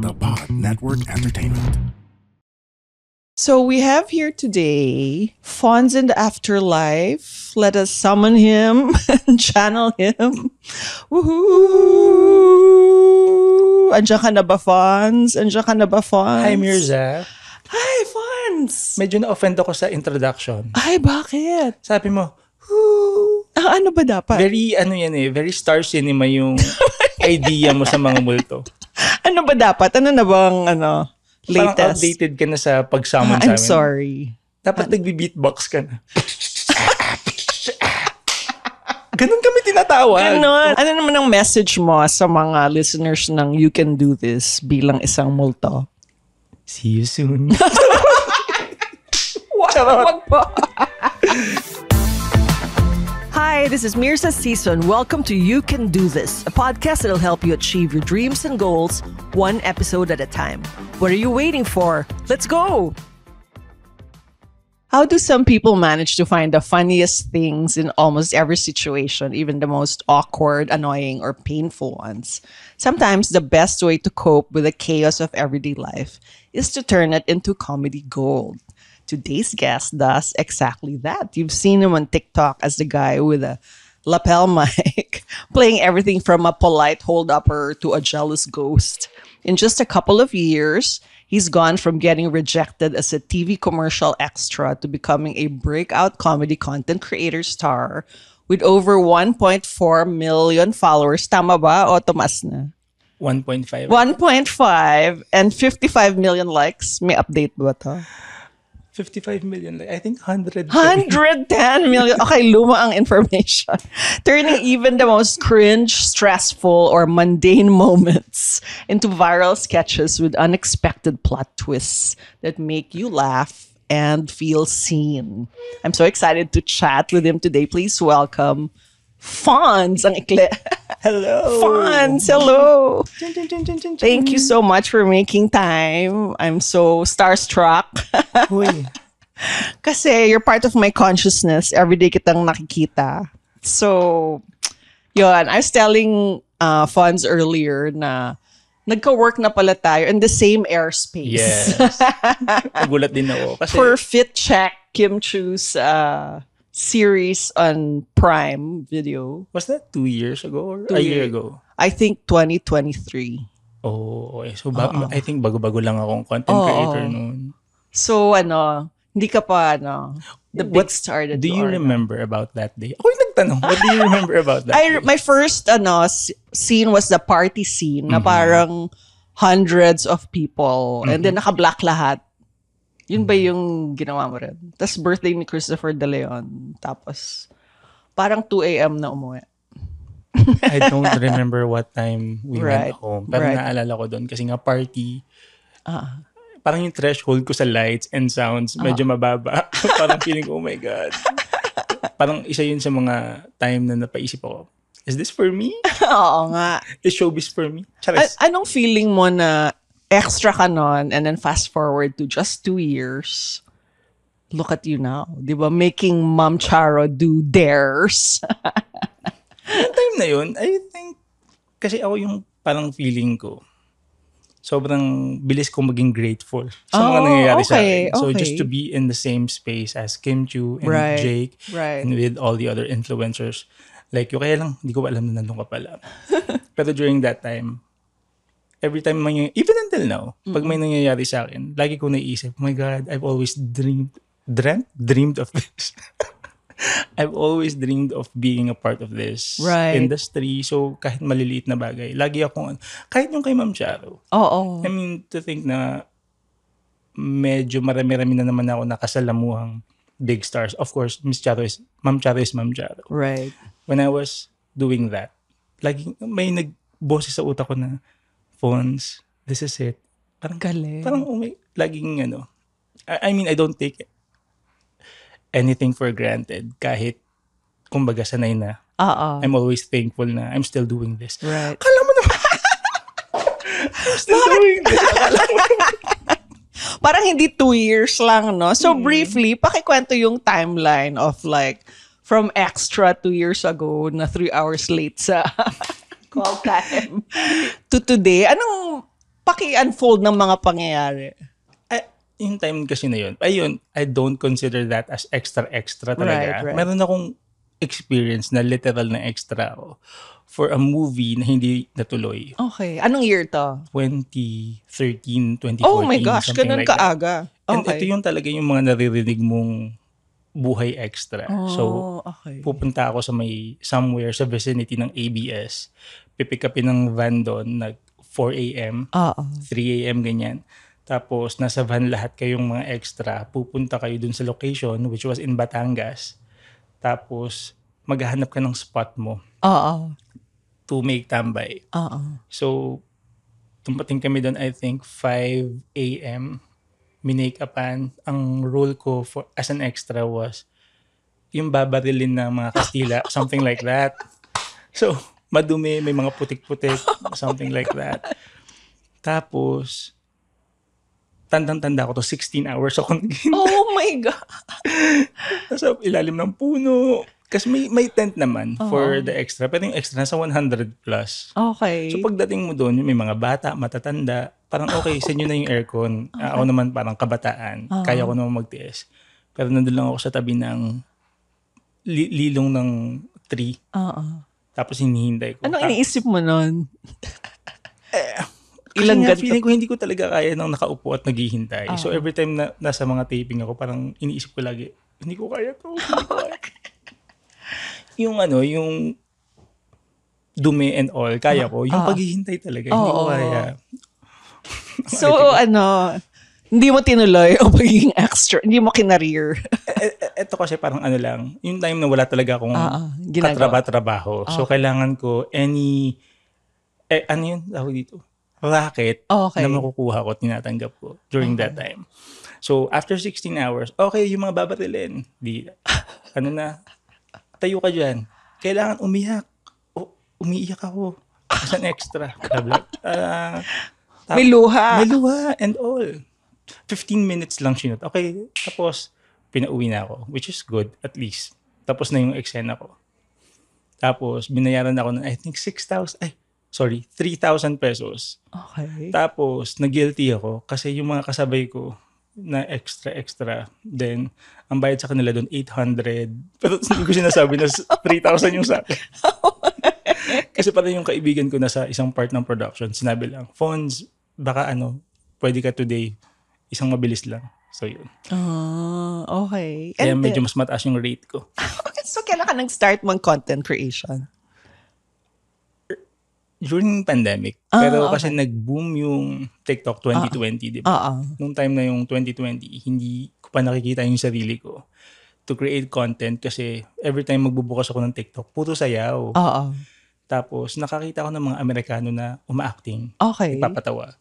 The Pod Network Entertainment. So we have here today Fonz in the Afterlife. Let us summon him and channel him. Woohoo! Andiyan ka na ba, Fonz? Andiyan ka na ba, Fonz? Hi, Mirza. Hi, Fonz! Medyo na-offend ako sa introduction. Ay, bakit? Sabi mo, whoo! Ano ba dapat? Very Star Cinema yung idea mo sa mga multo. Ano ba dapat? Ano na bang, Parang latest? outdated ka na sa pag-summon sa I'm amin. sorry. Dapat nagbi-beatbox ka na. Ganun kami tinatawag. Ano naman ang message mo sa mga listeners ng You Can Do This bilang isang multo? See you soon. Wag po. Hi, this is Mirza Season. Welcome to You Can Do This, a podcast that'll help you achieve your dreams and goals one episode at a time. What are you waiting for? Let's go! How do some people manage to find the funniest things in almost every situation, even the most awkward, annoying, or painful ones? Sometimes the best way to cope with the chaos of everyday life is to turn it into comedy gold. Today's guest does exactly that. You've seen him on TikTok as the guy with a lapel mic, playing everything from a polite hold-upper to a jealous ghost. In just a couple of years, he's gone from getting rejected as a TV commercial extra to becoming a breakout comedy content creator star with over 1.4 million followers. Tama ba o tumas na? 1.5. 1.5 and 55 million likes. May update ba to? 55 million. I think 100. 110 million. Okay, luma ang information. Turning even the most cringe, stressful, or mundane moments into viral sketches with unexpected plot twists that make you laugh and feel seen. I'm so excited to chat with him today. Please welcome Fonz. Ang ikli. Hello. Fonz, hello. Thank you so much for making time. I'm so starstruck. Uy. Kasi you're part of my consciousness. Everyday kitang nakikita. So, yun. I was telling Fonz earlier na nagka-work na pala tayo in the same airspace. Yes. Nagulat din ako. Kasi For Fit Check, Kim Chu's series on Prime Video. was that 2 years ago or 2 a year years. ago? I think 2023. Oh, okay. So, I think bago-bago lang akong content creator noon. So, hindi ka pa, the big star that Do you are. remember about that day? Ako yung nagtanong. What do you remember about that day? My first scene was the party scene na parang hundreds of people and then naka-black lahat. Yun ba yung ginawa mo rin? Tapos birthday ni Christopher De Leon. Tapos parang 2 a.m. na umuwi. I don't remember what time we Right. went home. Pero Right. naalala ko doon kasi nga party. Parang yung threshold ko sa lights and sounds medyo mababa. Parang feeling ko, oh my God. Parang isa yun sa mga time na napaisip ako, is this for me? Oo nga. Is showbiz for me? Charis. Anong feeling mo na extra ka nun and then fast forward to just 2 years? Look at you now. Di ba? Making Ma'am Charo do dares. Yung time na yun, I think, kasi ako yung parang feeling ko, sobrang bilis kong maging grateful sa mga nangyayari sa akin. So okay. just to be in the same space as Kim Chu and Right, Jake right. and with all the other influencers, like, yung kaya lang, hindi ko alam na nandun ka pala. Pero during that time, every time, even until now, pag may nangyayari sa akin, lagi ko naiisip, oh my God, I've always dreamed of this. I've always dreamed of being a part of this industry. So, kahit maliliit na bagay, lagi akong, kahit yung kay Ma'am Charo. Oo. I mean, to think na medyo marami-rami na naman ako nakasalamuhang big stars. Of course, Ma'am Charo is Ma'am Charo. Right. When I was doing that, laging may nagboses sa utak ko na, Fonz, this is it. Parang, Galing. Parang laging I mean, I don't take anything for granted. Kahit, kumbaga, sanay na. I'm always thankful na I'm still doing this. Right. Akala mo naman. I'm still doing this. Akala mo naman. Parang hindi 2 years lang, no? So briefly, pakikwento yung timeline of like, from extra 2 years ago na 3 hours late sa call time to today. paki-unfold ng mga pangyayari. Yung time kasi na yun, ayun, I don't consider that as extra talaga. Right. Meron akong experience na literal na extra ako for a movie na hindi natuloy. Okay. Anong year to? 2013, 2014, Oh my gosh, something ganun like that. kaaga. And Okay. ito yung talaga yung mga naririnig mong buhay extra. So, okay. pupunta ako sa somewhere sa vicinity ng ABS. Pipick upin ng van doon, 4 a.m., Oo. 3 a.m., ganyan. Tapos, nasa van lahat kayong mga extra. Pupunta kayo dun sa location, which was in Batangas. Tapos, maghahanap ka ng spot mo Oo. to make tambay. Oo. So, tumating kami doon, I think, 5 a.m. Minake-upan. Ang role ko as an extra was yung babarilin ng mga Kastila, something like that. So, madumi, may mga putik-putik, something like that. Tapos, tandang-tanda ko to, 16 hours ako naghihintay. Oh my God. Nasa ilalim ng puno. Kasi may tent naman for the extra. Pero yung extra, nasa 100 plus. Okay. So pagdating mo doon, may mga bata, matatanda. Parang okay, sa inyo na yung aircon. Ako naman parang kabataan. Kaya ko naman magtiis. Pero nandun lang ako sa tabi ng lilong ng tree. Oo. Tapos hinihintay ko. Anong iniisip mo nun? Kasi Ilang nga, ganito? feeling ko hindi ko talaga kaya nang nakaupo at naghihintay. So every time na nasa mga taping ako, parang iniisip ko lagi, hindi ko kaya to. Hindi ko kaya. yung dumi and all, kaya ko. Yung paghihintay talaga, hindi ko kaya. So, hindi mo tinuloy o pagiging extra. Hindi mo kinareer. Ito kasi parang lang, yung time na wala talaga akong ginagawa. katrabaho. So, kailangan ko ano yun? Tawag dito? Racket na makukuha ko, tinatanggap ko during that time. So, after 16 hours, okay, yung mga babarilin. Tayo ka dyan. Kailangan umiyak. Umiiyak ako. As an extra. May luha. May luha and all. 15 minutes lang sinut. Okay, tapos pinauwi na ako, which is good at least. Tapos na yung eksena ko. Tapos binayaran ako ng I think 3,000 pesos. Okay. Tapos nag-guilty ako kasi yung mga kasabay ko na extra, then ang bayad sa kanila doon 800. Pero hindi ko sinasabi na 3,000 yung sa akin. Kasi parang yung kaibigan ko na sa isang part ng production, sinabi lang, Fonz, baka pwede ka today. Isang mabilis lang. So yun. Okay. Kaya medyo mas mataas yung rate ko. So, kailan ka nag-start mong content creation? During pandemic. Pero kasi nag-boom yung TikTok 2020, di ba? Nung time na yung 2020, hindi ko pa nakikita yung sarili ko to create content kasi every time magbubukas ako ng TikTok, puro sayaw. Tapos nakakita ko ng mga Amerikano na uma-acting. Okay. Ipapatawa.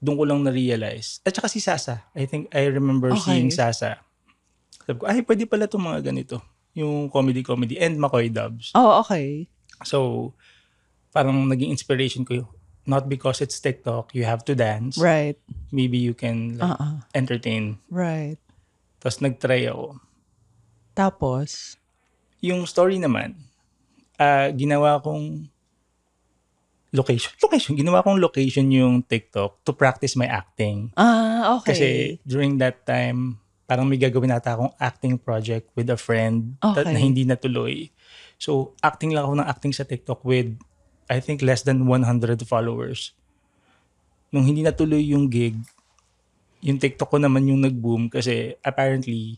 Doon ko lang na-realize. At saka si Sasa. I think I remember seeing Sasa. Sabi ko, pwede pala itong mga ganito. Yung comedy and McCoy dubs. Okay. So, parang naging inspiration ko, not because it's TikTok, you have to dance. Right. Maybe you can entertain. Right. Tapos nag-try ako. Tapos? Yung story naman, ginawa kong location. Ginawa kong location yung TikTok to practice my acting. Okay. Kasi during that time, parang may gagawin nata akong acting project with a friend na hindi natuloy. So, acting lang ako ng acting sa TikTok with I think less than 100 followers. Nung hindi natuloy yung gig, yung TikTok ko naman yung nag-boom kasi apparently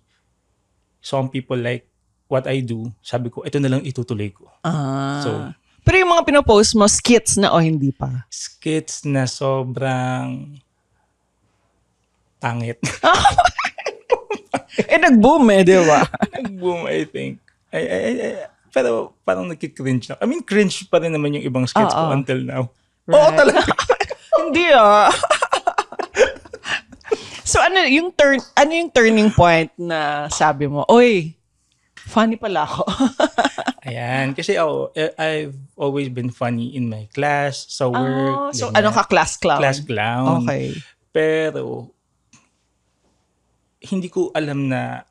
some people like what I do. Sabi ko, ito na lang itutuloy ko. So, pero yung mga pinopost mo, skits na o hindi pa? Skits na sobrang pangit. Nag-boom di ba? Nag-boom, I think. Pero parang nagki-cringe na. I mean, cringe pa rin naman yung ibang skits ko until now. Right. Oo, talaga. Hindi So ano yung turning point na sabi mo, oy, funny pala ako. Ayan. Kasi I've always been funny in my class, sa work. So ganyan. ano ka, class clown? Class clown. Okay. Pero, hindi ko alam na,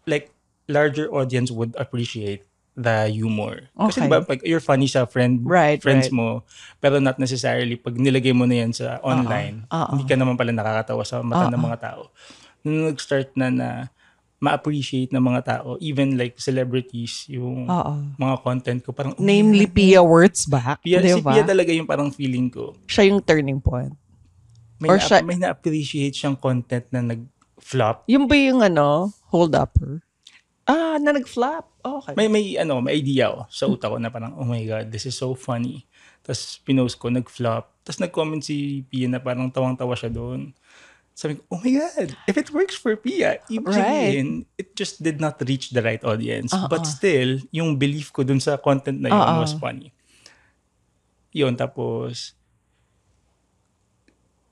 like, larger audience would appreciate the humor. Kasi Okay. diba, pag you're funny sa friends Right. mo, pero not necessarily pag nilagay mo na yan sa online, hindi ka naman pala nakakatawa sa mata ng mga tao. Nung nag-start na ma-appreciate ng mga tao, even like celebrities, yung mga content ko, parang, Namely, Pia Wurtzbach. Pia, si Diba? Pia talaga yung parang feeling ko. Siya yung turning point. May, Or siya- may na-appreciate siyang content na nag-flop. Yung ba yung hold upper? Na nag-flop. Okay. May idea ako sa utak ko na parang, oh my God, this is so funny. Tapos pinost ko, nag-flop. Tapos nag-comment si Pia na parang tawang-tawa siya doon. Sabi ko, oh my God, if it works for Pia, ibig sabihin, it just did not reach the right audience. But still, yung belief ko dun sa content na yun was funny. Yun, tapos,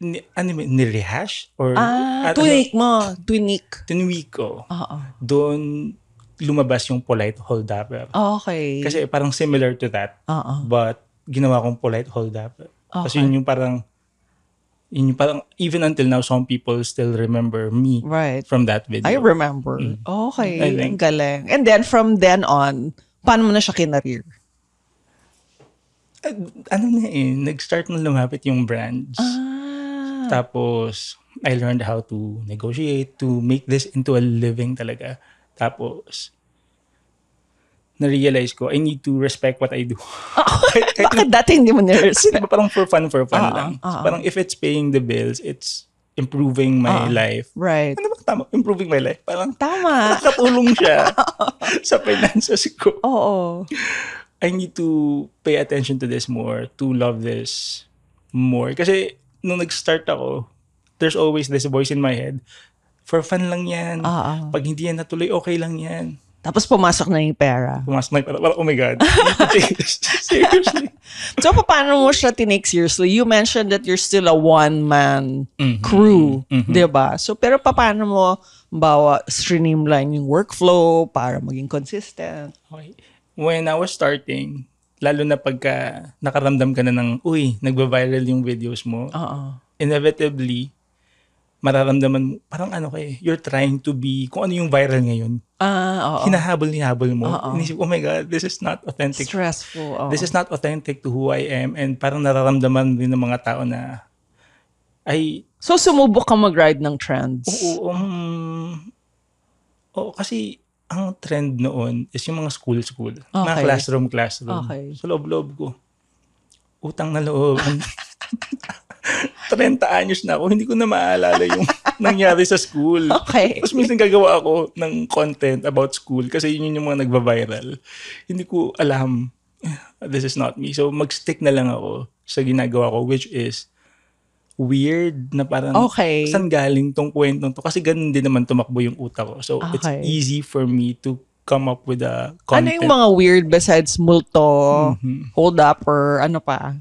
ni-rehash? Or, Tinweek ko. Doon, lumabas yung polite hold-upper. Okay. Kasi parang similar to that. But, ginawa kong polite hold-upper. Kasi yun yung parang, even until now, some people still remember me from that video. I remember. Okay. I think. Ang galing. And then, from then on, paano mo na siya kinareer? Nag-start na lumapit yung brands. Tapos, I learned how to negotiate, to make this into a living talaga. Tapos, na-realize ko, I need to respect what I do. Bakit dati hindi mo Kasi nirespect? diba parang for fun lang. So parang if it's paying the bills, it's improving my life. Right. Ano ba tama? Improving my life. Parang Tama. nakatulong siya sa finances ko. Oo. I need to pay attention to this more, to love this more. Kasi nung nag-start ako, there's always this voice in my head, for fun lang yan. Pag hindi yan natuloy, okay lang yan. Tapos pumasok na yung pera. Pumasok na yung parang, oh my God, I need to take this seriously. So, paano mo siya tinake seriously? You mentioned that you're still a one-man crew, di ba? So, pero paano mo streamline yung workflow para maging consistent? Okay. When I was starting, lalo na pagka nakaramdam ka na ng, nagva-viral yung videos mo, inevitably, mararamdaman mo, parang you're trying to be, kung ano yung viral ngayon. Hinahabol mo. Inisip, oh my God, this is not authentic. Stressful. This is not authentic to who I am. And parang nararamdaman din ng mga tao na, So, sumubok ka mag-ride ng trends? Oo, kasi ang trend noon is yung mga school. Mga Okay. classroom. Okay. Sa loob-loob ko, utang na loob. 30 anyos na ako, hindi ko na maalala yung nangyari sa school. Okay. Tapos minsan gagawa ako ng content about school kasi yun yung mga nagva-viral. Hindi ko alam, this is not me. So mag-stick na lang ako sa ginagawa ko, which is weird na parang saan galing tong kwentong to. Kasi ganun din naman tumakbo yung utak ko. So it's easy for me to come up with a content. Ano yung mga weird besides multo, hold up, or ano pa?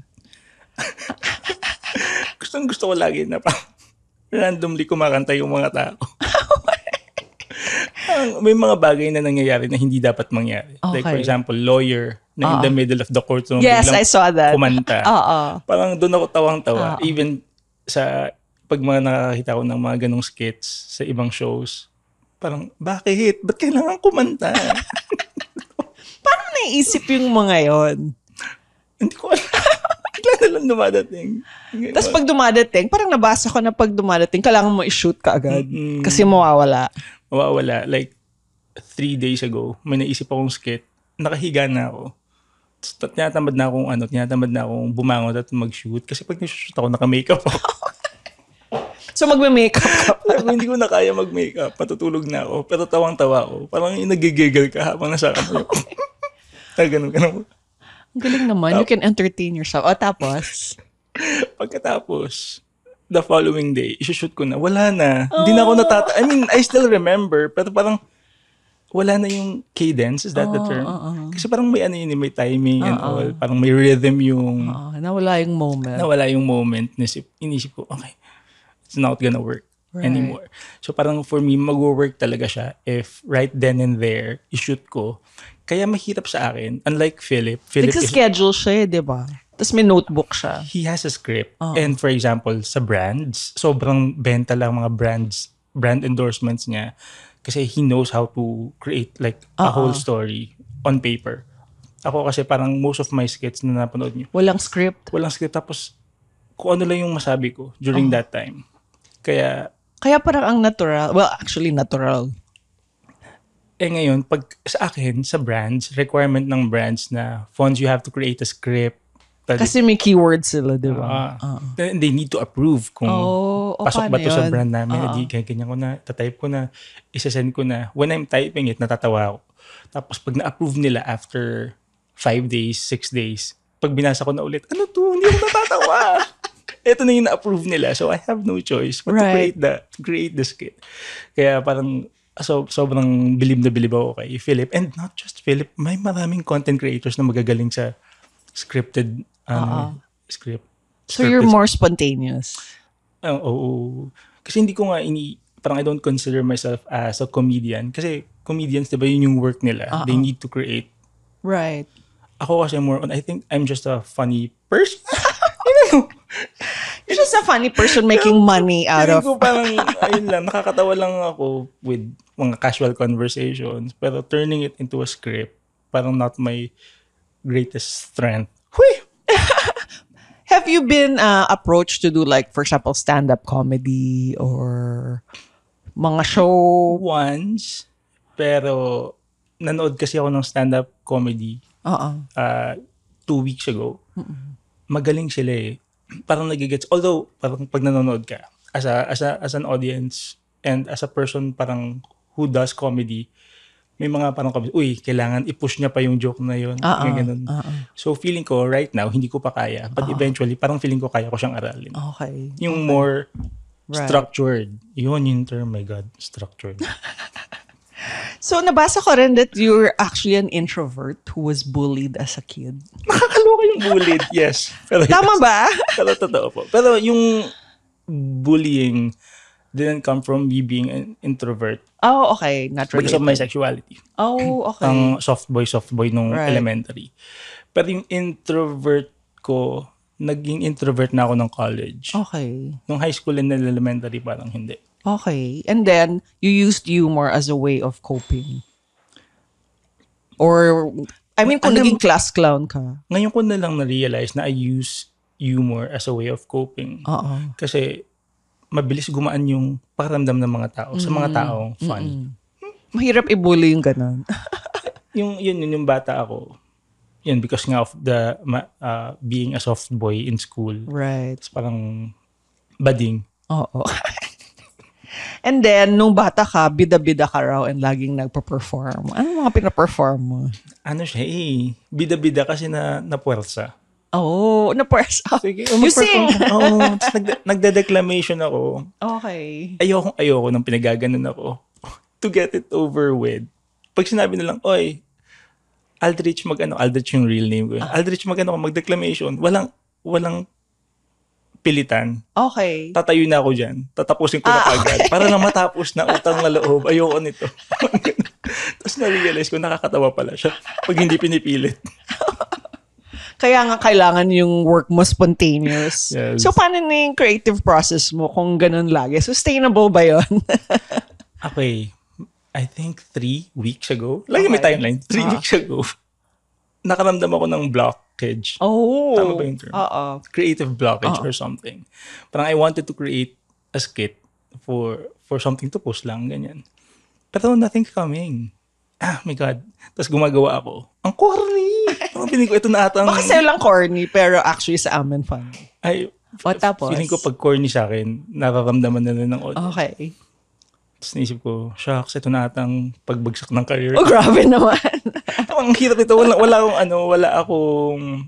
Gusto ko lagi na parang randomly kumakanta yung mga tao. May mga bagay na nangyayari na hindi dapat mangyari. Like for example, lawyer na in the middle of the courtroom. Yes, I saw that. Kumanta. Parang doon ako tawang-tawa. Even pag mga nakakita ko ng mga ganong skits sa ibang shows, parang, bakit? Ba't kailangan kumanta? Paano naisip yung mga yon? Hindi ko alam. Bigla na lang dumadating. Tapos pag dumadating, parang nabasa ko na pag dumadating, kailangan mo i-shoot ka agad. Kasi mawawala. Like, 3 days ago, may naisip akong skit. Nakahiga na ako. Tinatamad na akong bumangon at mag-shoot. Kasi pag nag-shoot ako, naka-makeup ako. So magme-makeup ka pa. Hindi ko na kaya mag-makeup. Patutulog na ako. Pero tawang-tawa ako. Parang nagigigil ka habang nasa kama. Ganun. Ang galing naman. You can entertain yourself. O tapos? Pagkatapos, the following day, isushoot ko na. Wala na. Hindi na ako I mean, I still remember. Pero parang, wala na yung cadence. Is that the term? Kasi parang may may timing and all. Parang may rhythm yung... Nawala yung moment. Nawala yung moment. Inisip ko, okay, it's not gonna work anymore. So parang for me, mag-work talaga siya if right then and there, ishoot ko. Kaya mahirap sa akin. Unlike Philip Nagsa-schedule siya di ba? Tapos may notebook siya. He has a script. And for example, sa brands, sobrang benta lang mga brand endorsements niya. Kasi he knows how to create like a whole story. on paper. Ako kasi parang most of my skits na napanood nyo, Walang script. walang script. Tapos kung ano lang yung masabi ko during that time. Kaya Kaya parang ang natural. Well, actually natural. ngayon, pag sa akin, sa brands, requirement ng brands na fonts, you have to create a script. Kasi may keywords sila, di ba? Then they need to approve kung pasok ba paano to sa yun? brand namin. Hindi, ganyan ko na, tatype ko na, isasend ko na. When I'm typing it, natatawa ako. Tapos pag na-approve nila after 5 days, 6 days, pag binasa ko na ulit, ano to? Hindi ako natatawa. Ito na yung na-approve nila. So I have no choice but to create the skit. Kaya parang sobrang bilib na bilib ako kay Philip. And not just Philip, may maraming content creators na magagaling sa scripted script. So you're more spontaneous. Oo. Kasi hindi ko nga parang I don't consider myself as a comedian. Kasi comedians, di ba, yun yung work nila. They need to create. Right. Ako kasi more on, I think I'm just a funny person. You're just a funny person making money out of... Ko parang, ayun lang, nakakatawa lang ako with mga casual conversations. Pero turning it into a script, parang not my greatest strength. Hui! Have you been approached to do like, for example, stand-up comedy or mga show? Once, pero nanood kasi ako ng stand-up comedy 2 weeks ago. Magaling sila eh. Parang nagigets. Although, parang pag nanonood ka, as an audience and as a person parang who does comedy, may mga parang uy, kailangan i-push niya pa yung joke na yun. Ganun. So feeling ko right now, hindi ko pa kaya. But eventually, parang feeling ko kaya ko siyang aralin. Okay. Yung more structured. Yun yung term, my God, structured. So nabasa ko rin that you're actually an introvert who was bullied as a kid. Nakakaloka yung bullied, yes. Pero Tama ba? Pero totoo po. Pero yung bullying didn't come from me being an introvert. Oh, okay. Not related. Because of my sexuality. Oh, okay. Ang soft boy nung elementary. Pero yung introvert ko, naging introvert na ako ng college. Okay. Nung high school and elementary, parang hindi. Okay. And then, you used humor as a way of coping. Or, I mean, kung naging class clown ka. Ngayon ko na lang na-realize na I use humor as a way of coping. Kasi, mabilis gumaan yung pakiramdam ng mga tao sa mga taong funny. Mahirap i-bully yung ganun. yung bata ako. Yun, because nga of the being a soft boy in school. Right. It's parang bading. Oo. And then, nung bata ka, bida-bida ka raw and laging nagpa-perform. Ano mga pina-perform mo? Ano siya bida-bida kasi na puwersa. Oh, na-perform. Sige, You sing! Nagde-declamation ako. Okay. Ayoko nang pinagaganon ako. To get it over with. Pag sinabi nilang, oy, Aldrich Aldrich yung real name ko. Aldrich mag-declamation. Walang pilitan. Okay. Tatayo na ako dyan. Tatapusin ko na kagad. Para lang matapos na utang na loob. Ayoko nito. Tapos na-realize ko, nakakatawa pala siya. Pag hindi pinipilit. Kaya nga kailangan yung work mo spontaneous. Yes. So, paano na yung creative process mo kung ganun lagi? Sustainable ba yun? Okay. I think 3 weeks ago. Lagi may timeline. 3 weeks ago. Nakaramdam ako ng blockage. Oh. Tama ba yung term? Creative blockage or something. Parang I wanted to create a skit for something to post lang, ganyan. Pero nothing's coming. My God. Tapos gumagawa ako. Ang corny! Parang feeling ko, ito na atang... Baka sa'yo lang corny, pero actually sa amin funny. Tapos? Feeling ko pag corny sa akin, nararamdaman na rin ng audience. Okay. Tapos naisip ko, shucks, ito na atang pagbagsak ng career. Oh, grabe naman. Ang hirap ito. Wala akong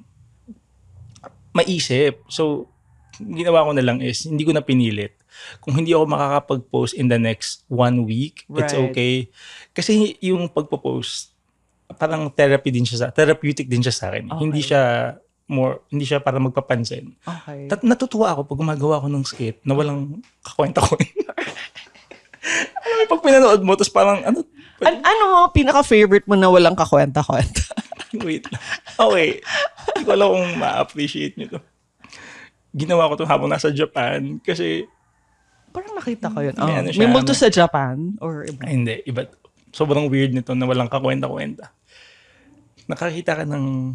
maisip. So, ginawa ko na lang is, hindi ko na pinilit. Kung hindi ako makakapag-post in the next 1 week, it's okay. Kasi yung pagpo-post, parang therapeutic din siya sa akin. Okay. Hindi siya para magpapansin. Okay. Natutuwa ako pag gumagawa ko ng skit na walang kakwenta-kwenta. Alam mo, pag pinanood mo, tapos parang, ano mo pinaka-favorite mo na walang kakwenta-kwenta? Wait lang. Okay. Hindi ko alam kung ma-appreciate nyo to. Ginawa ko to habang nasa Japan kasi... Parang nakita ko yun. May May multo sa Japan? Or iba? Hindi. Iba. Sobrang weird nito na walang kakwenta-kwenta. nakakita ka ng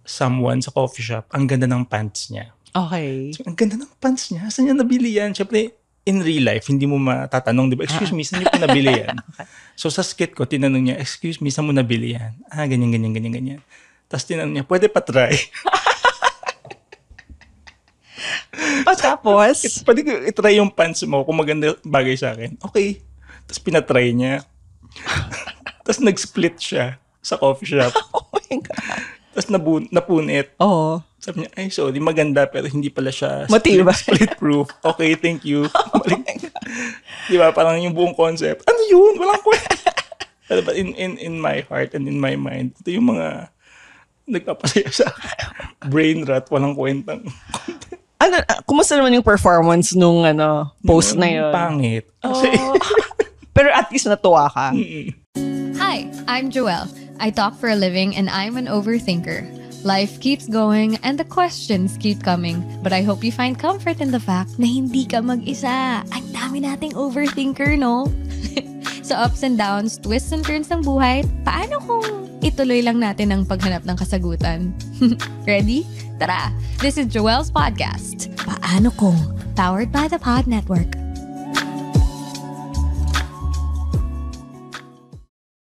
someone sa coffee shop, ang ganda ng pants niya. Okay. So, ang ganda ng pants niya. Saan niya nabili yan? Siyempre, in real life, hindi mo matatanong, di ba? Excuse me, saan niyo po nabili yan? So, sa skit ko, tinanong niya, excuse me, saan mo nabili yan? Ganyan. Tapos tinanong niya, pwede pa try? Tapos? Pwede ko itry yung pants mo kung maganda bagay sa akin. Okay. Tapos pinatry niya. Tapos nag-split siya sa coffee shop. Oh my God. Tapos napunit. Oo. Sabi niya, ay sorry, maganda pero hindi pala siya Matibay. split-proof. Okay, thank you. Di ba? Parang yung buong concept. Ano yun? Walang kwenta. But in my heart and in my mind, ito yung mga nagpapasaya sa brain rot, walang kwentang. Kumusta naman yung performance nung post na yun? Pangit. Pero at least natuwa ka. Hi, I'm Joelle. I talk for a living and I'm an overthinker. Life keeps going and the questions keep coming. But I hope you find comfort in the fact na hindi ka mag-isa. Ang dami nating overthinker, no? Sa ups and downs, twists and turns ng buhay, paano kung ituloy lang natin ang paghanap ng kasagutan? Ready? Tara! This is Joelle's podcast. Paano kung? Powered by the Pod Network.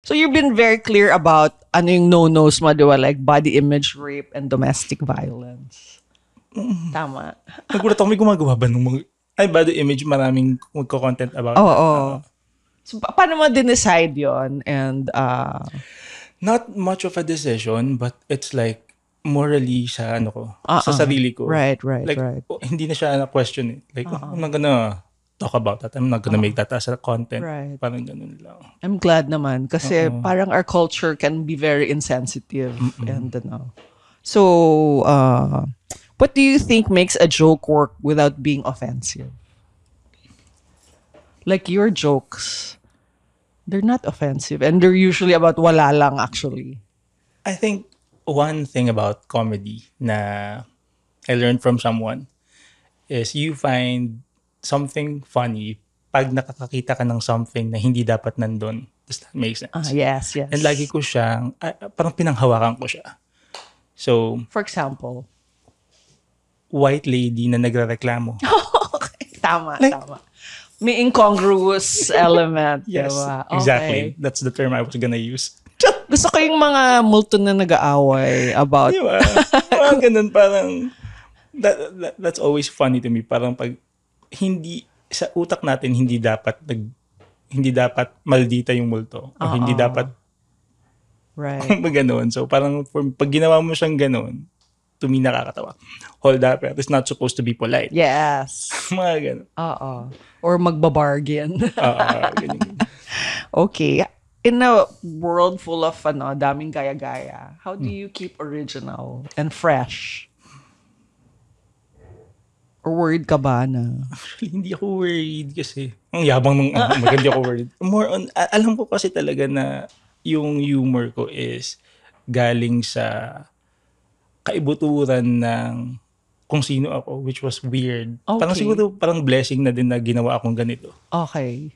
So you've been very clear about ano yung no-nos mo, diba? Like body image rape and domestic violence. Tama. Nagulat ako, may gumagawa ba ng mga... Ay, body image, maraming magko-content about. Oo. So paano mo din-decide yun? And, not much of a decision, but it's like, morally sa sa sarili ko. Right. Like, hindi na siya na-question eh. Like, I'm not gonna talk about that. I'm not gonna make that as a content. Right. Parang ganun lang. I'm glad naman kasi parang our culture can be very insensitive and So, what do you think makes a joke work without being offensive? Like your jokes, they're not offensive and they're usually about wala lang actually. I think one thing about comedy na I learned from someone is you find something funny pag nakakakita ka ng something na hindi dapat nandun. Does that make sense? Yes. And lagi ko siyang, parang pinanghawakan ko siya. So, For example. white lady na nagrereklamo. Okay. Tama. May incongruous element. Yes, diba? exactly. Okay. That's the term I was gonna use. Gusto ko yung mga multo na nag-aaway about... Di ba? Parang ganun, parang that's always funny to me. Parang pag hindi sa utak natin hindi dapat maldita yung multo o hindi dapat Right. maganon. So parang pag ginawa mo siyang ganon, to me nakakatawa. Hold up, it's not supposed to be polite. Yes. Mga ganon. Or magbabargain. Ganyan. Okay. In a world full of daming gaya-gaya, how do you keep original and fresh? Or worried ka ba na? Actually, hindi ako worried kasi ang yabang ng maganda ako worried. More on, alam ko kasi talaga na yung humor ko is galing sa kaibuturan ng kung sino ako, which was weird. Okay. Parang siguro parang blessing na din na ginawa akong ganito. Okay.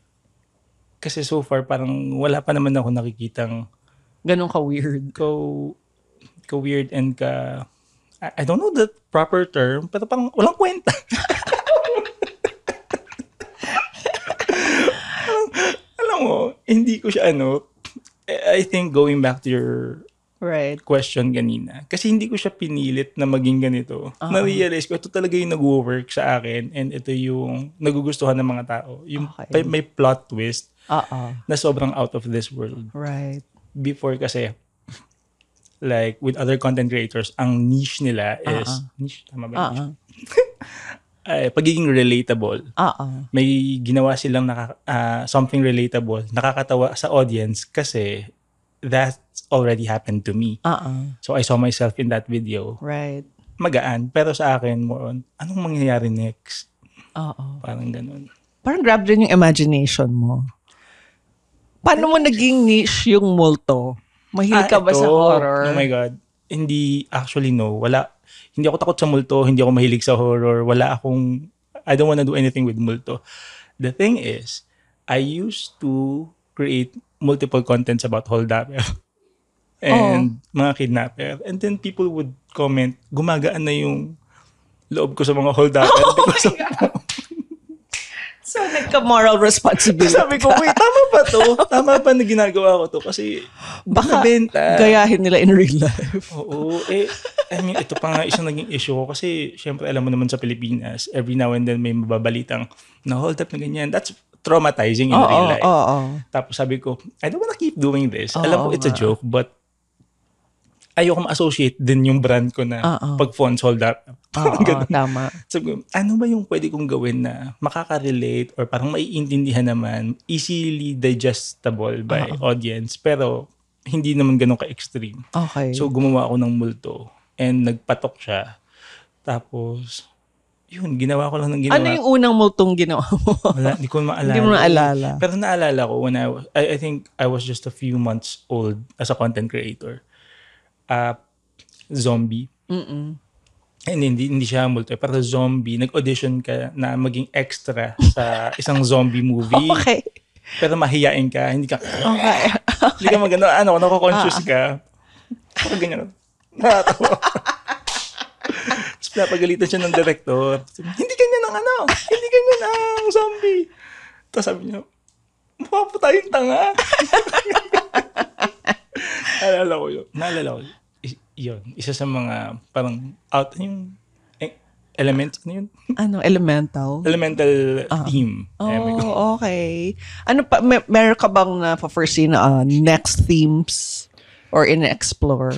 Kasi so far parang wala pa naman ako nakikitang Ganun ka weird. ka weird and ka I don't know the proper term, pero parang walang kwenta. Alam mo, hindi ko siya I think going back to your Right. question kanina, kasi hindi ko siya pinilit na maging ganito. Na-realize ko, ito talaga yung nag-work sa akin and ito yung nagugustuhan ng mga tao. Yung may plot twist na sobrang out of this world. Right. Before kasi, like with other content creators, ang niche nila is, niche, tama ba? Niche? Pagiging relatable. May ginawa silang something relatable, nakakatawa sa audience kasi that already happened to me. So I saw myself in that video. Right. Magaan. Pero sa akin, more on, anong mangyayari next? Parang ganun. Parang grab din yung imagination mo. Paano mo naging niche yung multo? Mahilig ka ba sa horror? Oh my God. Hindi, actually no. Hindi ako takot sa multo. Hindi ako mahilig sa horror. I don't wanna do anything with multo. The thing is, I used to create multiple contents about Holdapper. and mga kidnapper. And then people would comment, gumagaan na yung loob ko sa mga hold-upper. Because So, nagka-moral responsibility. sabi ko, wait, tama ba to? Tama ba na ginagawa ko to? Kasi Baka benta. gayahin nila in real life. Oo. I mean, ito pa nga isang naging issue ko. Kasi, syempre, alam mo naman sa Pilipinas, every now and then may mababalitang na-hold up na ganyan. That's traumatizing in real life. Tapos sabi ko, I don't wanna keep doing this. Alam ko it's a joke, but ayoko ma-associate din yung brand ko na pag phones hold up. Tama. Sabi ko, ano ba yung pwede kong gawin na makaka-relate or parang maiintindihan naman, easily digestible by audience, pero hindi naman ganun ka-extreme. Okay. So, gumawa ako ng multo and nagpatok siya. Tapos, yun, ginawa ko lang ng ginawa. Ano yung unang multong ginawa mo? Wala, hindi ko maalala. Hindi mo maalala. Pero naalala ko when I think I was just a few months old as a content creator. Zombie. And hindi siya multo. Pero zombie, nag-audition ka na maging extra sa isang zombie movie. Okay. Pero mahiyain ka, hindi ka, Okay. hindi ka magano, nako-conscious ka. Parang ganyan. Nakatawa. Tapos napagalitan siya ng director. Hindi ganyan ang zombie. Tapos sabi niya, mukha po tayong tanga. Naalala ko yun. Yun. Isa sa mga parang out yung element. Ano yun? Elemental? Elemental theme. Oh, okay. Ano pa, meron ka bang na-foresee na next themes or in-explore?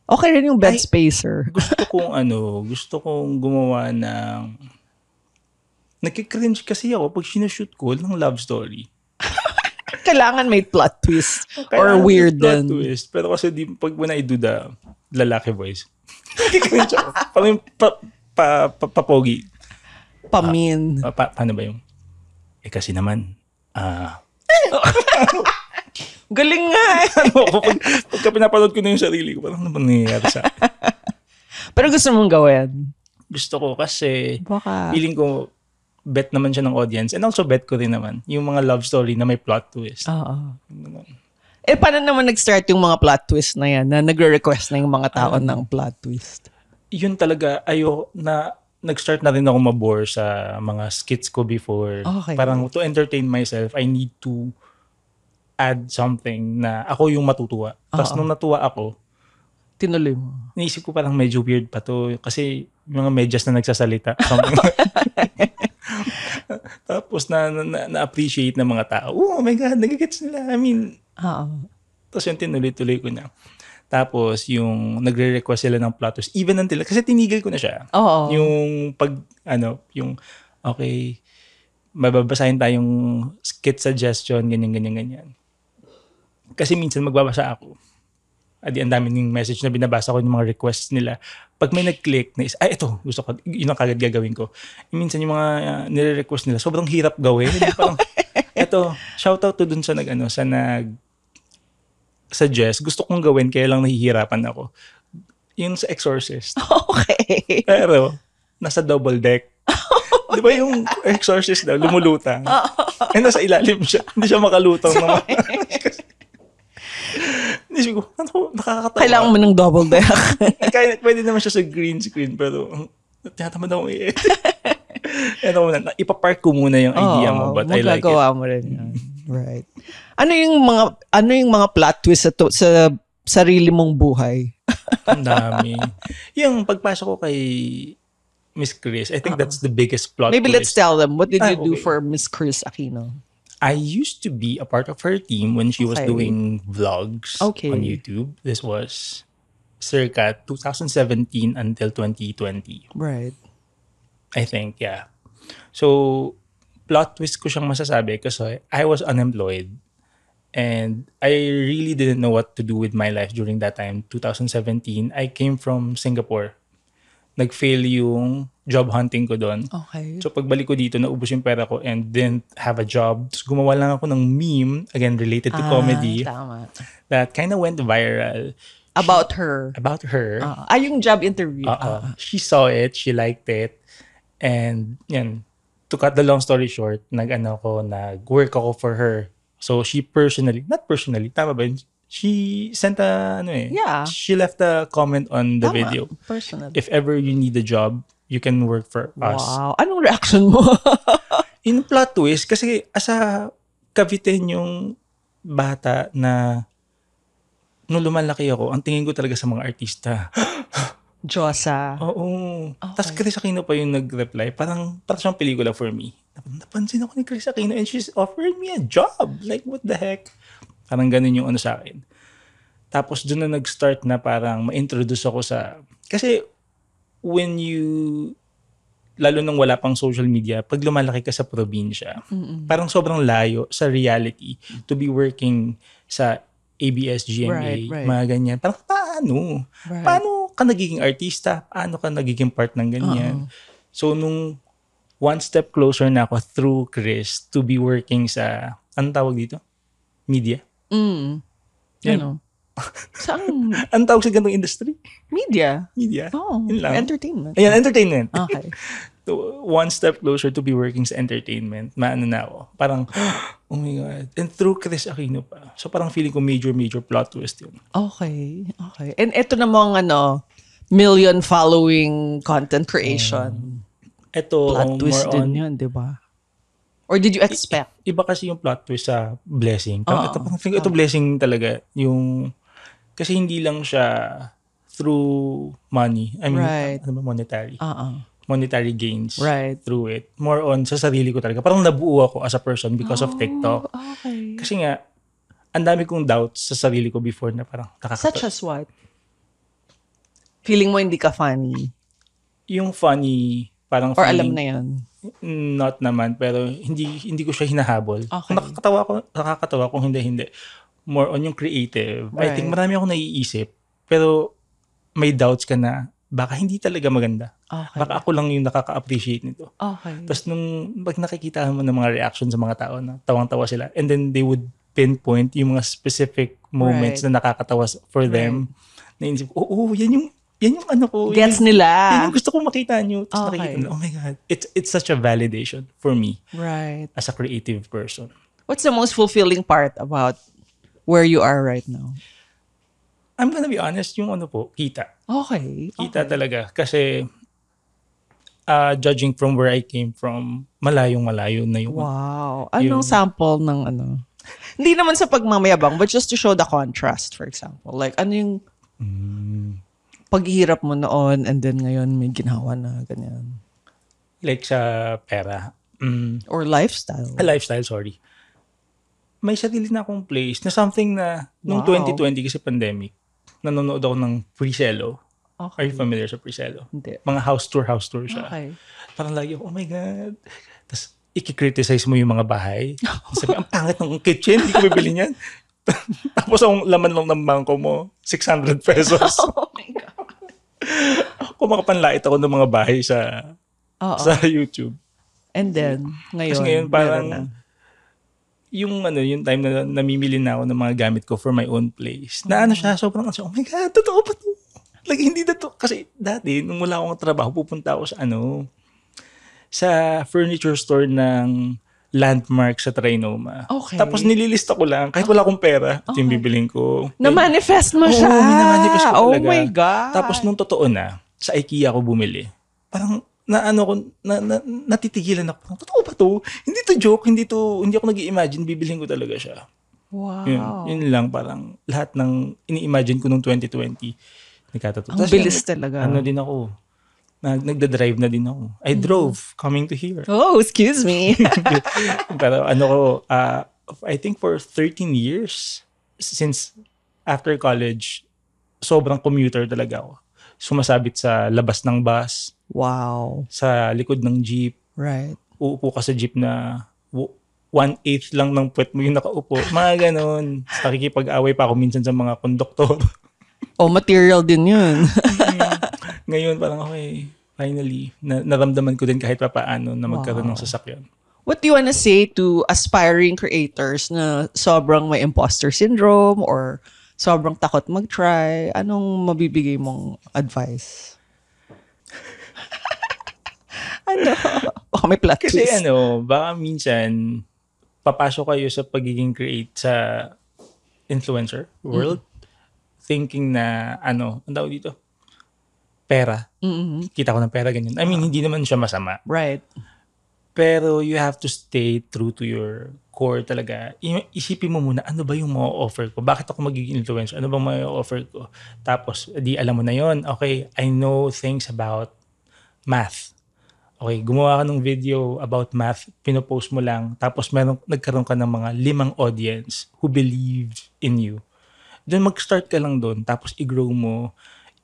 Okay rin yung bed spacer. Gusto kong gumawa ng nagki-cringe kasi ako pag sinushoot ko ng love story. Kailangan may plot twist or Kailangan weird may plot din. twist. Pero kasi pag when I do the lalaki voice, nagki-cringe ako. Parang yung papogi. Pamin. Paano ba yung? Kasi naman, Galing nga eh. pagka pinapanood ko na yung sarili ko, parang ano bang nangyayari sa akin? Pero gusto mong gawin? Gusto ko kasi Baka. feeling ko bet naman siya ng audience and also bet ko rin naman yung mga love story na may plot twist. Oo. Paano naman nag-start yung mga plot twist na yan na nagre-request na yung mga tao ng plot twist? Yun talaga, nag-start na rin ako mabore sa mga skits ko before. Okay. Parang to entertain myself, I need to add something na ako yung matutuwa. Tapos nung natuwa ako, Tinuloy mo. naisip ko parang medyo weird pa to kasi yung mga medyas na nagsasalita. Something Tapos na-appreciate ng mga tao. Oh my God, nagigets nila. I mean, tapos yung tinuloy-tuloy ko na. Tapos yung nagre-request sila ng plot twist, even until, kasi tinigil ko na siya. Oo. Yung okay, mababasahin tayong skit suggestion, ganyan. Kasi minsan magbabasa ako. Ang dami ng message na binabasa ko yung mga requests nila. Pag may nag-click na ito, gusto ko, yun ang kagad gagawin ko. Minsan yung mga nire-request nila, sobrang hirap gawin. Parang, shoutout to dun sa nag-suggest. Gusto kong gawin, kaya lang nahihirapan ako. Yun sa Exorcist. Okay. Pero, nasa double deck. Di ba yung Exorcist daw, lumulutang? Nasa ilalim siya. Hindi siya makalutang naman. Hindi ko, nakakatawa. Kailangan mo ng double deck. Kaya pwede naman siya sa green screen, pero tinatamad ako i-edit. Ipapark ko muna yung idea mo, but I like it. Magagawa mo rin yan. Right. Ano yung mga plot twist sa sarili mong buhay? Ang dami. Yung pagpasok ko kay Miss Chris, I think that's the biggest plot Maybe twist. let's tell them. What did you do okay. for Miss Chris Aquino? I used to be a part of her team when she was doing vlogs on YouTube. This was circa 2017 until 2020. Right. I think, yeah. So, plot twist ko siyang masasabi kasi I was unemployed and I really didn't know what to do with my life during that time. 2017, I came from Singapore. Nag-fail yung job hunting ko doon. Okay. So pagbalik ko dito, naubos yung pera ko and didn't have a job. Tapos gumawa lang ako ng meme, again, related to comedy, Tama. that kind of went viral. About her. About her. Yung job interview. She saw it, she liked it, and yan, to cut the long story short, nag-work ako for her So she not personally, tama ba yun? She sent Yeah. she left a comment on the Tama, video. personal. If ever you need a job, you can work for us. Wow. Anong reaction mo? In plot twist, kasi asa Cavite yung bata na nung lumalaki ako, ang tingin ko talaga sa mga artista. Diyosa. Oo. Okay. Tapos Chris Aquino pa yung nag-reply. Parang siyang pelikula for me. Napansin ako ni Chris Aquino and she's offering me a job. Like, what the heck? Parang ganun yung sa akin. Tapos doon na nag-start na parang ma-introduce ako sa... Kasi when you... Lalo nung wala pang social media, pag lumalaki ka sa probinsya, parang sobrang layo sa reality to be working sa ABS, GMA, Right. mga ganyan. Parang paano? Right. Paano ka nagiging artista? Paano ka nagiging part ng ganyan? So nung one step closer na ako through Chris to be working sa, anong tawag dito? Media? Yan. Ano? Saan? Anong tawag sa ganung industry? Media. Media. Oh, Yun lang. entertainment. Ayan, entertainment. Okay. So, one step closer to be working sa entertainment. Maano na ako. Parang, oh my God. And through Chris Aquino pa. So parang feeling ko major plot twist yun. Okay. And ito namang million following content creation. Ito, Plot twist more din on, yun, di ba? Or did you expect? iba kasi yung plot twist sa Blessing. Parang ito Blessing talaga. Yung, kasi hindi lang siya through money. I mean, Right. ano ba, monetary. Monetary gains Right. through it. More on sa sarili ko talaga. Parang nabuo ako as a person because of TikTok. Okay. Kasi nga, ang dami kong doubts sa sarili ko before na parang Such as what? Feeling mo hindi ka funny? yung funny, parang Or feeling, alam na yan? not naman, pero hindi ko siya hinahabol. Okay. Nakakatawa kung hindi. More on yung creative. I Right. think marami akong naiisip, pero may doubts ka na baka hindi talaga maganda. Okay. Baka ako lang yung nakaka-appreciate nito. Okay. Tapos nung pag nakikita mo ng mga reaction sa mga tao na tawang-tawa sila, and then they would pinpoint yung mga specific moments Right. na nakakatawa for them. Naisip ko, yan yung ano ko. Gets yan nila. yung gusto kong makita nyo. Tapos Okay. nakikita nila, oh my God. It's such a validation for me Right. as a creative person. What's the most fulfilling part about where you are right now? I'm gonna be honest, yung kita. Okay. Kita talaga. Kasi judging from where I came from, malayong-malayo na yung... Wow. Anong Yung- sample ng Hindi naman sa pagmamayabang, but just to show the contrast, for example. Like, ano yung paghihirap mo noon and then ngayon may ginawa na ganyan. Like sa pera. Or lifestyle. Lifestyle, sorry. May sarili na akong place na something na nung Wow. 2020 kasi pandemic, nanonood ako ng Preselo. Are you familiar sa Preselo? Hindi. Mga house tour siya. Okay. Parang lagi ako, oh my God. Tapos, i-criticize mo yung mga bahay. Sabi, ang pangit ng kitchen, hindi ko bibili niyan. Tapos, ang laman lang ng bangko mo, 600 pesos. Oh my God. Kumakapanlait ako ng mga bahay sa YouTube. And then, ngayon. Kasi ngayon, parang, meron na. yung time na namimili na ako ng mga gamit ko for my own place. Na siya, sobrang oh my God, totoo ba to? Like, hindi na to. Kasi dati, nung wala akong trabaho, pupunta ako sa furniture store ng Landmark sa Trinoma. Okay. Tapos nililista ko lang, kahit wala akong pera, ito yung bibiling ko. Na-manifest mo siya. Oo, minamanifest ko Oh talaga. my God. Tapos nung totoo na, sa IKEA ako bumili. Parang, natitigilan ako. Parang, totoo ba to? Hindi to joke, hindi ako nag-i-imagine, bibiling ko talaga siya. Wow. Yun lang, parang lahat ng ini-imagine ko nung 2020, nagkatotoo. Ang Tas bilis talaga. Din ako. Nagda-drive na din ako. I drove coming to here. Oh, excuse me. Pero I think for 13 years, since after college, sobrang commuter talaga ako. Sumasabit sa labas ng bus, Wow. sa likod ng jeep. Right. Uupo ka sa jeep na 1/8 lang ng puwet mo yung nakaupo. Mga ganon. Nakikipag-away pa ako minsan sa mga konduktor. Oh, material din yun. Ngayon parang okay, finally, naramdaman ko din kahit paano na magkaroon ng sasakyan. What do you wanna say to aspiring creators na sobrang may imposter syndrome or sobrang takot mag-try? Anong mabibigay mong advice? Baka may plot Kasi twist. baka minsan, papasok kayo sa pagiging sa influencer world, thinking na, ang tawag dito? Pera. Kita ko ng pera, ganyan. I mean, hindi naman siya masama. Right. Pero you have to stay true to your core talaga. Isipin mo muna, ano ba yung ma-offer ko? Bakit ako magiging influencer? Ano bang ma-offer ko? Tapos, di alam mo na yon. Okay, I know things about math. Okay, gumawa ka ng video about math, pinopost mo lang, tapos nagkaroon ka ng mga 5 audience who believe in you. Then mag-start ka lang doon, tapos i-grow mo,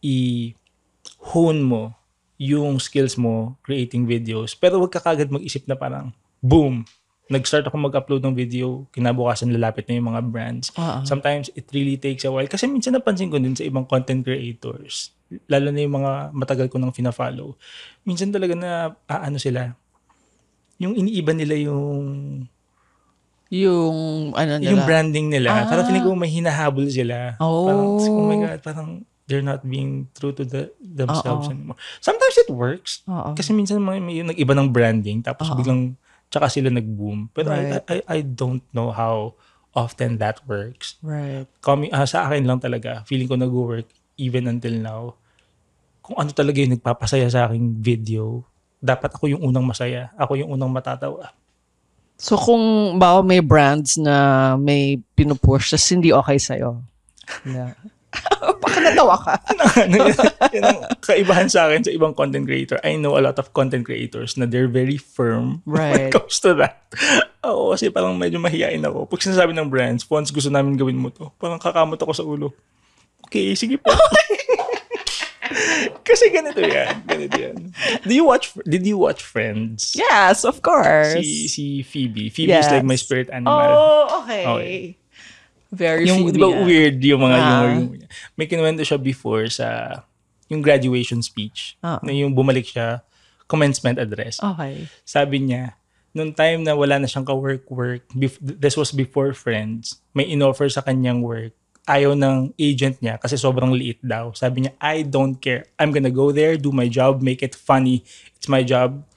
i-hone mo yung skills mo creating videos. Pero wag ka kagad mag-isip na parang, boom, nag-start ako mag-upload ng video, kinabukasan lalapit na yung mga brands. Sometimes it really takes a while. Kasi minsan napansin ko din sa ibang content creators, lalo na yung mga matagal ko nang fina-follow, minsan talaga na, sila, yung iniiba nila yung nila? Yung branding nila. Parang feeling ko may hinahabol sila. Parang, oh my God, parang they're not being true to themselves anymore. Sometimes it works. Kasi minsan may nag-iba ng branding, tapos biglang, tsaka sila nag-boom. Pero right. I don't know how often that works. Right. Sa akin lang talaga, feeling ko nag-work even until now. Kung ano talaga yung nagpapasaya sa aking video, dapat ako yung unang masaya. Ako yung unang matatawa. So kung may brands na may pinupush, tas hindi okay sa'yo. Yeah. Baka natawa ka. Yan ang kaibahan sa akin sa ibang content creator. I know a lot of content creators na they're very firm when it comes to that. Oo, kasi parang medyo mahihain ako. Pag sinasabi ng brands, once gusto namin gawin mo to, parang kakamot ako sa ulo. Okay, sige po. Kasi ganito yan. Did you watch Friends? Yes, of course. Si Phoebe. Phoebe is like my spirit animal. Oh, okay. Very yung, Phoebe. Di ba weird yung mga humor niya. May kinuwento siya before sa yung graduation speech. Na yung bumalik siya, commencement address. Okay. Sabi niya, nung time na wala na siyang ka-work, this was before Friends, may inoffer sa kanyang work. Ayaw ng agent niya kasi sobrang liit daw. Sabi niya, I don't care. I'm gonna go there, do my job, make it funny. It's my job.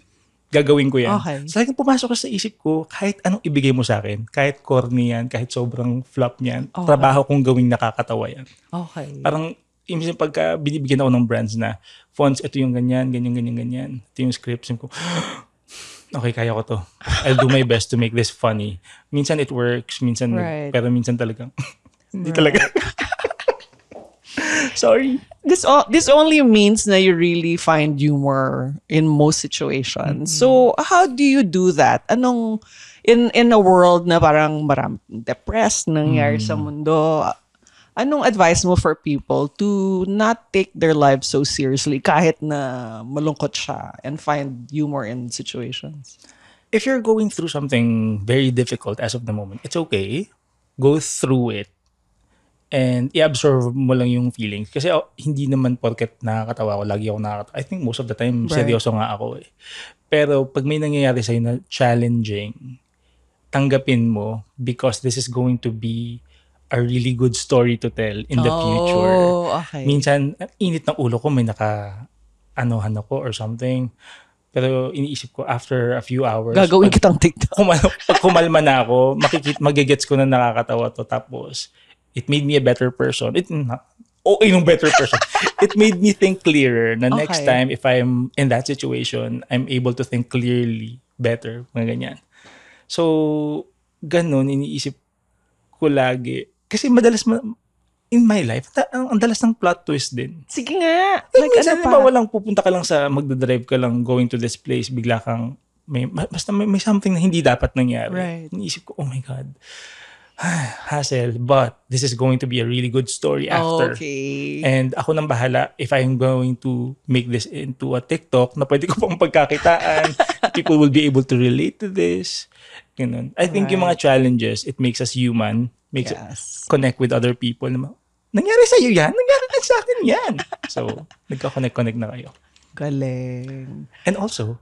Gagawin ko yan. Okay. So, pumasok sa isip ko, kahit anong ibigay mo sa akin, kahit corny yan, kahit sobrang flop niyan, trabaho kong gawing nakakatawa yan. Okay. Parang, imbis pagka binibigyan ako ng brands na, fonts, ito yung ganyan. Ito yung script. Ko, okay, kaya ko to. I'll do my best to make this funny. Minsan it works, minsan pero minsan talagang, hindi talaga. Sorry. This only means na you really find humor in most situations. So, how do you do that? Anong, in a world na parang depressed nangyari sa mundo, anong advice mo for people to not take their lives so seriously kahit na malungkot siya and find humor in situations? If you're going through something very difficult as of the moment, it's okay. Go through it. And i-absorb mo lang yung feelings. Kasi hindi naman porket nakakatawa ako, lagi ako nakakatawa. I think most of the time, seryoso nga ako eh. Pero pag may nangyayari sa'yo na challenging, tanggapin mo because this is going to be a really good story to tell in the future. Okay. Minsan, init ng ulo ko, may naka-anohan ako or something. Pero iniisip ko, after a few hours, gagawin kitang TikTok. Pag kumalma na ako, magigets ko na nakakatawa to. Tapos, it made me a better person. Yung better person. It made me think clearer na next time, if I'm in that situation, I'm able to think clearly better. Mga ganyan. So, ganun, iniisip ko lagi. Kasi madalas, in my life, ang dalas ng plot twist din. Sige nga. Like, minsan, walang pupunta ka lang magdadrive ka lang, going to this place, bigla kang, basta may something na hindi dapat nangyari. Right. Iniisip ko, oh my God. Hassle, but this is going to be a really good story after. Okay. And ako nang bahala if I'm going to make this into a TikTok na pwede ko pang pagkakitaan. People will be able to relate to this. Ganun. I think yung mga challenges, it makes us human, makes us connect with other people. Nangyari sa'yo yan? Nangyari na sa akin yan. So, nagka-connect na kayo. Galing. And also,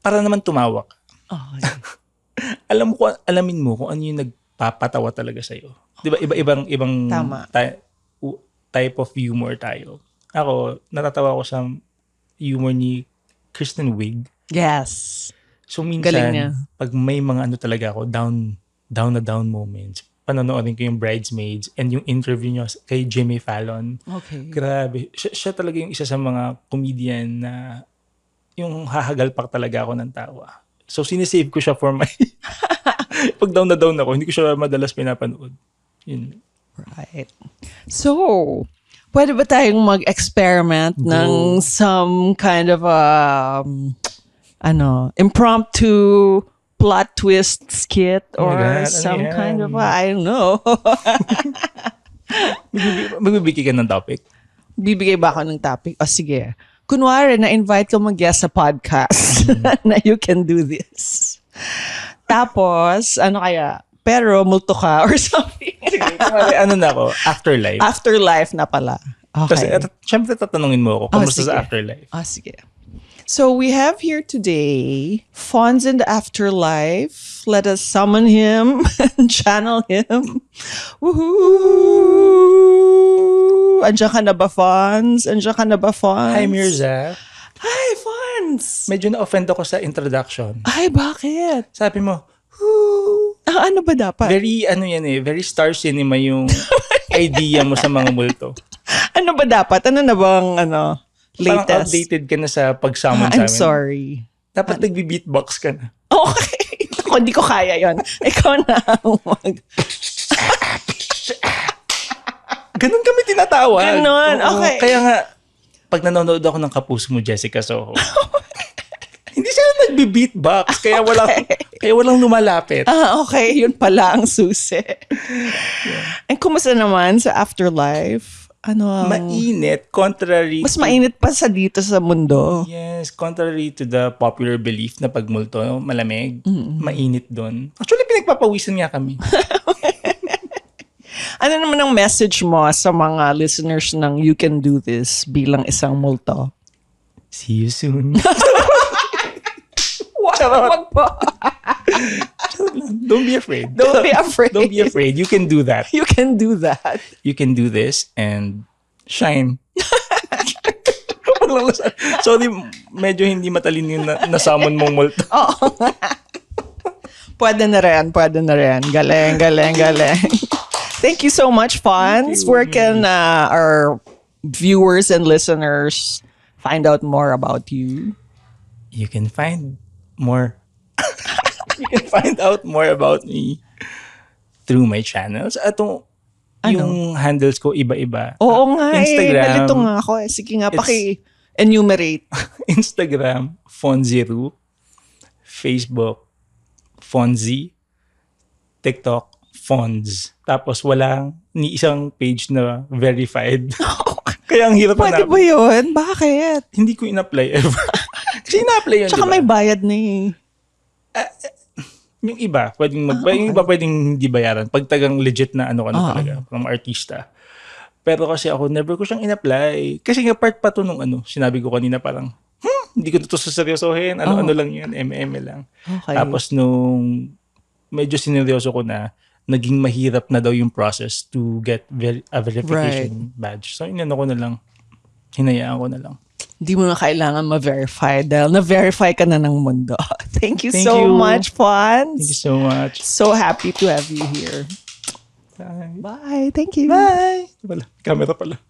para naman tumawa ka. Okay. Alamin mo kung ano yung nagpapatawa talaga sa'yo. Di ba? Ibang type of humor tayo. Ako, natatawa ko sa humor ni Kristen Wiig. Yes. So Galing niya. minsan, pag may mga ano talaga ako, down moments, panonoodin ko yung Bridesmaids and yung interview niyo kay Jimmy Fallon. Okay. Grabe. Siya talaga yung isa sa mga comedian na yung hahagalpak talaga ako ng tawa. So sinisave ko siya for my... pag down na down ako, hindi ko siya madalas pinapanood. Yun. Right. So, pwede ba tayong mag-experiment ng some kind of impromptu plot twist skit or God, some ano yan? kind of I don't know. Magbibigay ka ng topic? Bibigay ba ako ng topic? O sige. Kunwari, na-invite ka mag-guest sa podcast na you can do this. Tapos, ano kaya? Pero multo ka or something. Ano na ako? Afterlife. Afterlife na pala. Kasi, Okay. syempre tatanungin mo ako, kamusta sige. sa afterlife? Sige. So we have here today Fonz in the afterlife. Let us summon him and channel him. Woohoo! Andiyan ka na ba, Fonz? Andiyan ka na ba, Fonz? Hi, Mirza. Hi, Fonz! Medyo na-offend ako sa introduction. Ay, bakit? Sabi mo, "Whoo." Ano ba dapat? Very, very star cinema yung idea mo sa mga multo. Ano ba dapat? Ano na bang, Parang latest? outdated ka na sa pag-summon sa I'm amin. sorry. Dapat nagbi-beatbox ka na. Okay. Ako, hindi ko kaya yon. Ikaw na ang Ganun kami tinatawag. Ganon, Oo. okay. Kaya nga, pag nanonood ako ng Kapuso Mo, Jessica Soho, hindi siya nagbi-beatbox, kaya walang lumalapit. Okay. Yun pala ang susi. And kumusta naman sa afterlife? Mainit, contrary Mas mainit pa sa dito sa mundo. Yes, contrary to the popular belief na pag multo, malamig, mainit doon. Actually, pinagpapawisan nga kami. Ano naman ang message mo sa mga listeners ng You Can Do This bilang isang multo? See you soon. Wag po. Don't be afraid. Don't be afraid. Don't be afraid. You can do that. You can do that. You can do this and shine. Sorry, medyo hindi matalino yung na-summon mong multo. Pwede na rin. Galing. Thank you so much, Fonz. Where can our viewers and listeners find out more about you? You can find more. You can find out more about me through my channels. Yung handles ko iba-iba. Oo nga Instagram. Nalito nga ako eh. Sige nga, It's- paki-enumerate. Instagram, Fonziru. Facebook, Fonzie. TikTok, Fonz. Tapos walang ni isang page na verified. Kaya ang hirap Pwede hanapin. ba yun? Bakit? Hindi ko in-apply ever. Kasi in-apply yun, Tsaka diba? may bayad na eh. Yung iba, yung iba pwedeng hindi bayaran. Pag tagang legit na talaga, from artista. Pero kasi ako, never ko siyang in-apply. Kasi nga part pa to nung sinabi ko kanina parang, hindi ko to saseryosohin. Ano lang yun, MM lang. Okay. Tapos nung medyo sineryoso ko na, naging mahirap na daw yung process to get a verification badge. So, hinayaan ko na lang. Hindi mo na kailangan ma-verify dahil na-verify ka na ng mundo. Thank you Thank so you. much, Fonz. Thank you so much. So happy to have you here. Bye. Bye. Thank you. Bye. Camera pala.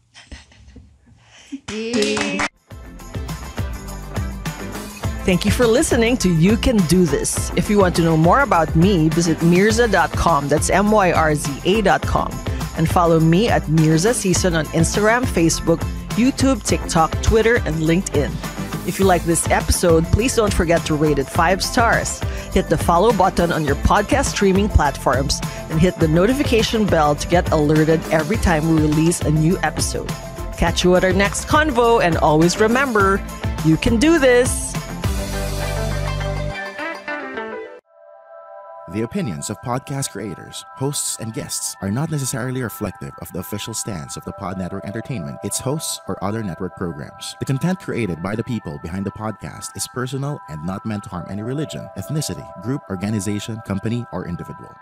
Thank you for listening to You Can Do This. If you want to know more about me, visit Mirza.com. That's MYRZA.com. And follow me at Mirza Season on Instagram, Facebook, YouTube, TikTok, Twitter, and LinkedIn. If you like this episode, please don't forget to rate it 5 stars. Hit the follow button on your podcast streaming platforms and hit the notification bell to get alerted every time we release a new episode. Catch you at our next convo, and always remember, you can do this. The opinions of podcast creators, hosts, and guests are not necessarily reflective of the official stance of the Pod Network Entertainment, its hosts, or other network programs. The content created by the people behind the podcast is personal and not meant to harm any religion, ethnicity, group, organization, company, or individual.